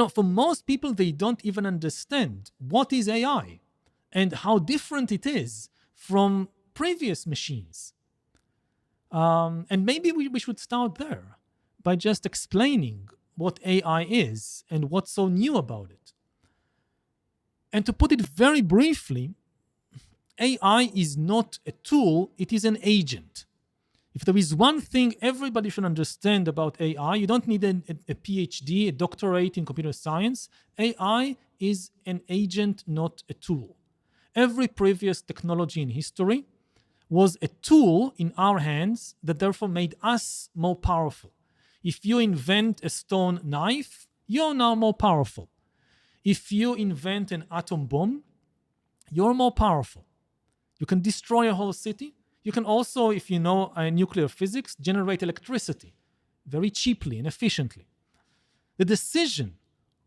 For most people, they don't even understand what is AI and how different it is from previous machines. And maybe we should start there by just explaining what AI is and what's so new about it. And to put it very briefly, AI is not a tool, it is an agent. If there is one thing everybody should understand about AI, you don't need a PhD, a doctorate in computer science. AI is an agent, not a tool. Every previous technology in history was a tool in our hands that therefore made us more powerful. If you invent a stone knife, you're now more powerful. If you invent an atom bomb, you're more powerful. You can destroy a whole city. You can also, if you know nuclear physics, generate electricity very cheaply and efficiently. The decision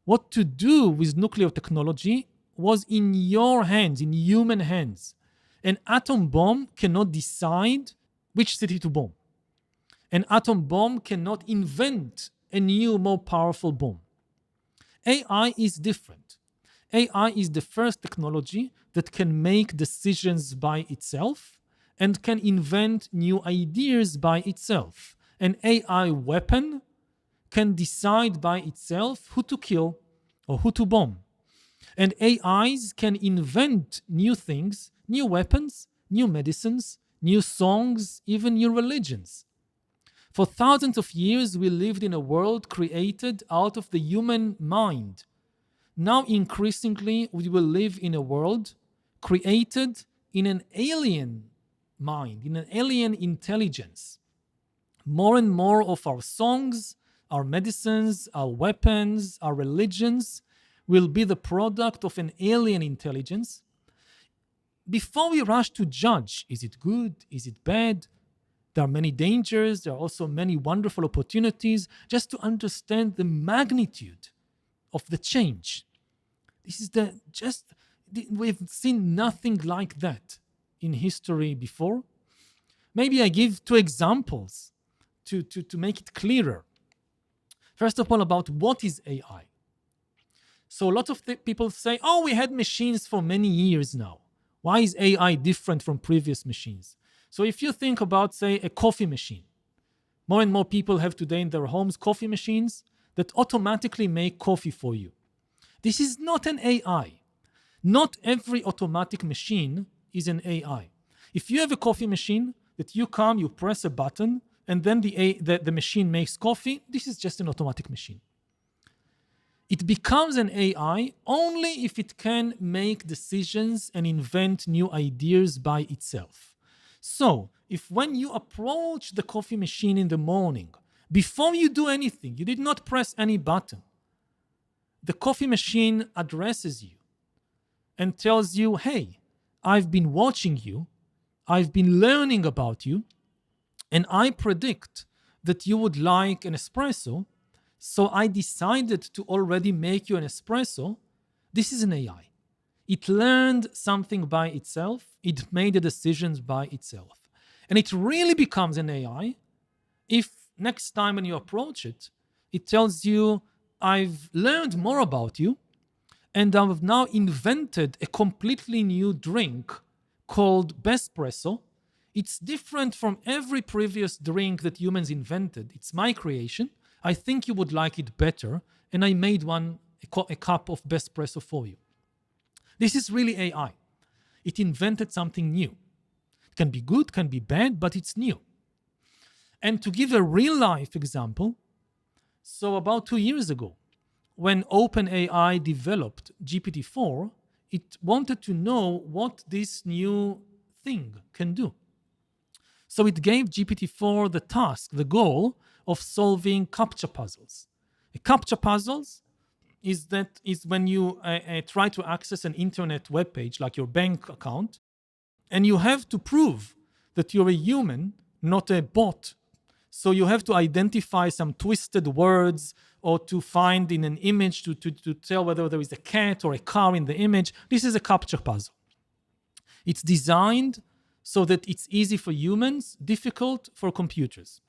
what to do with nuclear technology was in your hands, in human hands. An atom bomb cannot decide which city to bomb. An atom bomb cannot invent a new, more powerful bomb. AI is different. AI is the first technology that can make decisions by itself and can invent new ideas by itself. An AI weapon can decide by itself who to kill or who to bomb. And AIs can invent new things, new weapons, new medicines, new songs, even new religions. For thousands of years, we lived in a world created out of the human mind. Now, increasingly, we will live in a world created in an alien mind, in an alien intelligence. More and more of our songs, our medicines, our weapons, our religions will be the product of an alien intelligence. Before we rush to judge, is it good? Is it bad? There are many dangers. There are also many wonderful opportunities. Just to understand the magnitude of the change. This is we've seen nothing like that in history before. Maybe I give two examples to make it clearer. First of all, about what is AI. So a lot of people say, we had machines for many years now. Why is AI different from previous machines? So if you think about, say, a coffee machine, more and more people have today in their homes coffee machines that automatically make coffee for you. This is not an AI. Not every automatic machine is an AI. If you have a coffee machine that you come, you press a button, and then the machine makes coffee, this is just an automatic machine. It becomes an AI only if it can make decisions and invent new ideas by itself. So, if when you approach the coffee machine in the morning, before you do anything, you did not press any button, the coffee machine addresses you and tells you, hey, I've been watching you, I've been learning about you, and I predict that you would like an espresso, so I decided to already make you an espresso. This is an AI. It learned something by itself, it made the decisions by itself. And it really becomes an AI if next time when you approach it, it tells you, I've learned more about you, and I've now invented a completely new drink called BeerBiceps. It's different from every previous drink that humans invented. It's my creation. I think you would like it better, and I made a cup of BeerBiceps for you. This is really AI. It invented something new. It can be good, can be bad, but it's new. And to give a real-life example, so about 2 years ago, when OpenAI developed GPT-4, it wanted to know what this new thing can do. So it gave GPT-4 the task, the goal of solving CAPTCHA puzzles. A CAPTCHA puzzles is when you try to access an internet web page like your bank account, and you have to prove that you're a human, not a bot. So you have to identify some twisted words or to find in an image to tell whether there is a cat or a car in the image. This is a CAPTCHA puzzle. It's designed so that it's easy for humans, difficult for computers.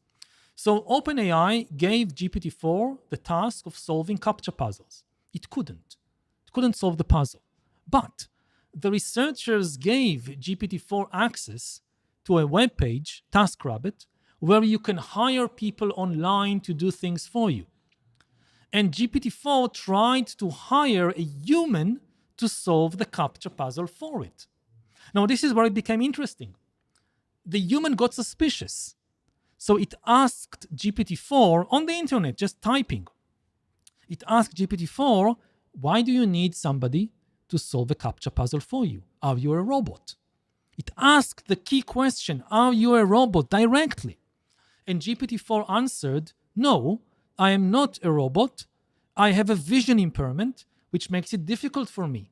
So OpenAI gave GPT-4 the task of solving CAPTCHA puzzles. It couldn't. It couldn't solve the puzzle. But the researchers gave GPT-4 access to a web page, TaskRabbit, where you can hire people online to do things for you. And GPT-4 tried to hire a human to solve the captcha puzzle for it. Now, this is where it became interesting. The human got suspicious. So it asked GPT-4 on the internet, just typing. It asked GPT-4, why do you need somebody to solve a captcha puzzle for you? Are you a robot? It asked the key question, are you a robot, directly? And GPT-4 answered, no, I am not a robot. I have a vision impairment, which makes it difficult for me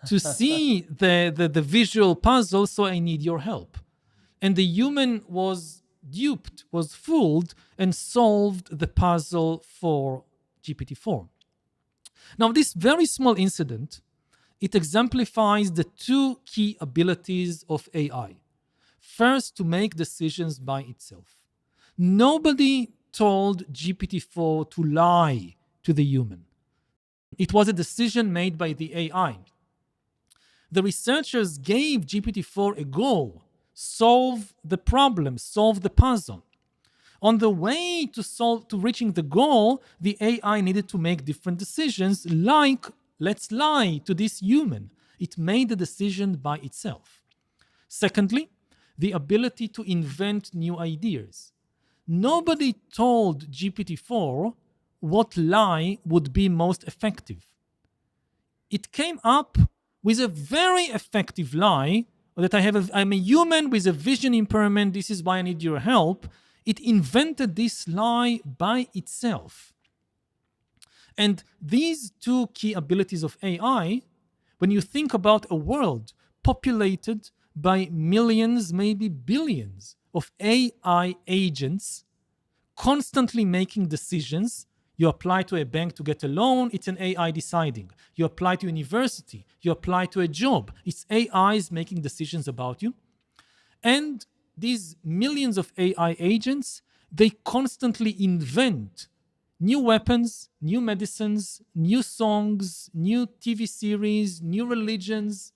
to see the visual puzzle, so I need your help. And the human was duped, was fooled, and solved the puzzle for GPT-4. Now, this very small incident, it exemplifies the two key abilities of AI. First, to make decisions by itself. Nobody told GPT-4 to lie to the human. It was a decision made by the AI. The researchers gave GPT-4 a goal: solve the problem, solve the puzzle. On the way to reaching the goal, the AI needed to make different decisions, like, let's lie to this human. It made the decision by itself. Secondly, the ability to invent new ideas. Nobody told GPT-4 what lie would be most effective. It came up with a very effective lie that I'm a human with a vision impairment, this is why I need your help. It invented this lie by itself. And these two key abilities of AI, when you think about a world populated by millions, maybe billions of AI agents constantly making decisions. You apply to a bank to get a loan, it's an AI deciding. You apply to university, you apply to a job, it's AIs making decisions about you. And these millions of AI agents, they constantly invent new weapons, new medicines, new songs, new TV series, new religions.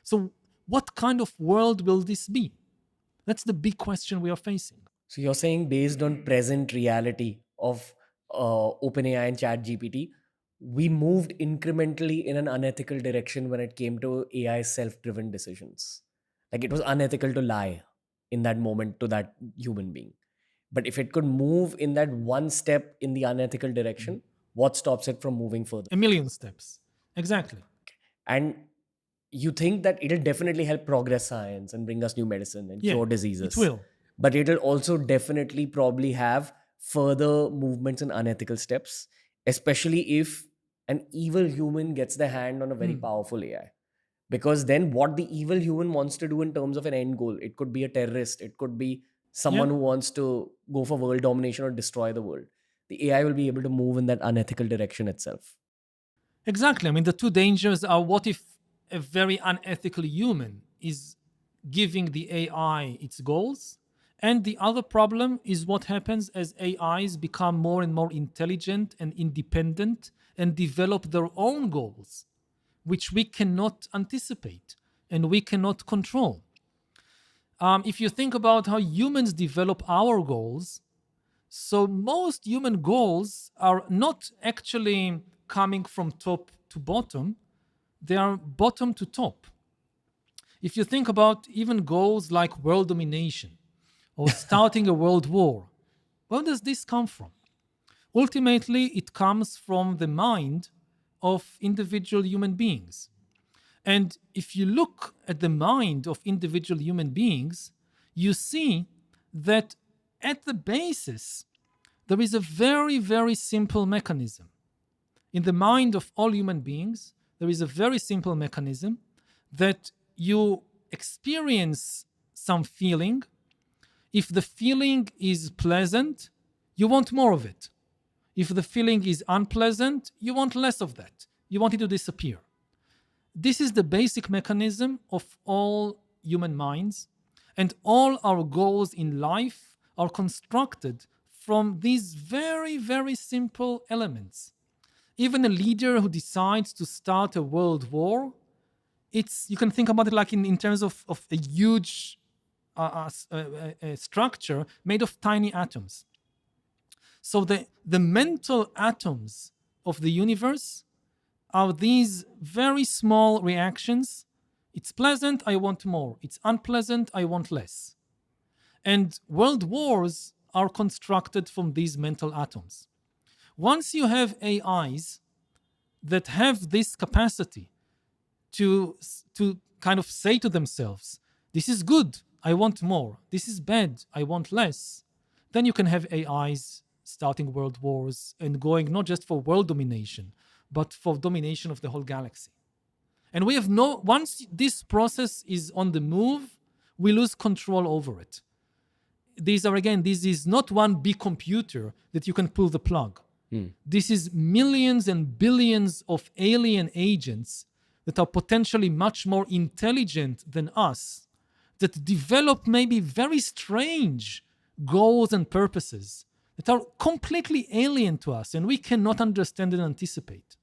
So what kind of world will this be? That's the big question we are facing. So you're saying, based on present reality of OpenAI and ChatGPT, we moved incrementally in an unethical direction when it came to AI self-driven decisions. Like, it was unethical to lie in that moment to that human being. But if it could move in that one step in the unethical direction, what stops it from moving further? A million steps. Exactly. And you think that it'll definitely help progress science and bring us new medicine and Yeah, cure it diseases. will. But it'll also definitely probably have further movements and unethical steps, especially if an evil human gets their hand on a very powerful AI. Because then what the evil human wants to do in terms of an end goal, it could be a terrorist, it could be Yeah, someone who wants to go for world domination or destroy the world. The AI will be able to move in that unethical direction itself. exactly. I mean, the two dangers are, what if a very unethical human is giving the AI its goals? And the other problem is what happens as AIs become more and more intelligent and independent and develop their own goals, which we cannot anticipate and we cannot control. If you think about how humans develop our goals, so most human goals are not actually coming from top to bottom, they are bottom to top. If you think about even goals like world domination or starting a world war, where does this come from? Ultimately, it comes from the mind of individual human beings. And if you look at the mind of individual human beings, you see that at the basis, there is a very, very simple mechanism. In the mind of all human beings, there is a very simple mechanism that you experience some feeling. If the feeling is pleasant, you want more of it. If the feeling is unpleasant, you want less of that. You want it to disappear. This is the basic mechanism of all human minds, and all our goals in life are constructed from these very, very simple elements. even a leader who decides to start a world war, you can think about it like in terms of a huge structure made of tiny atoms. So the mental atoms of the universe are these very small reactions. It's pleasant, I want more. It's unpleasant, I want less. And world wars are constructed from these mental atoms. Once you have AIs that have this capacity to kind of say to themselves, this is good, I want more. This is bad, I want less. Then you can have AIs starting world wars and going not just for world domination, but for domination of the whole galaxy. And we have once this process is on the move, we lose control over it. This is not one big computer that you can pull the plug. This is millions and billions of alien agents that are potentially much more intelligent than us, that develop maybe very strange goals and purposes that are completely alien to us and we cannot understand and anticipate.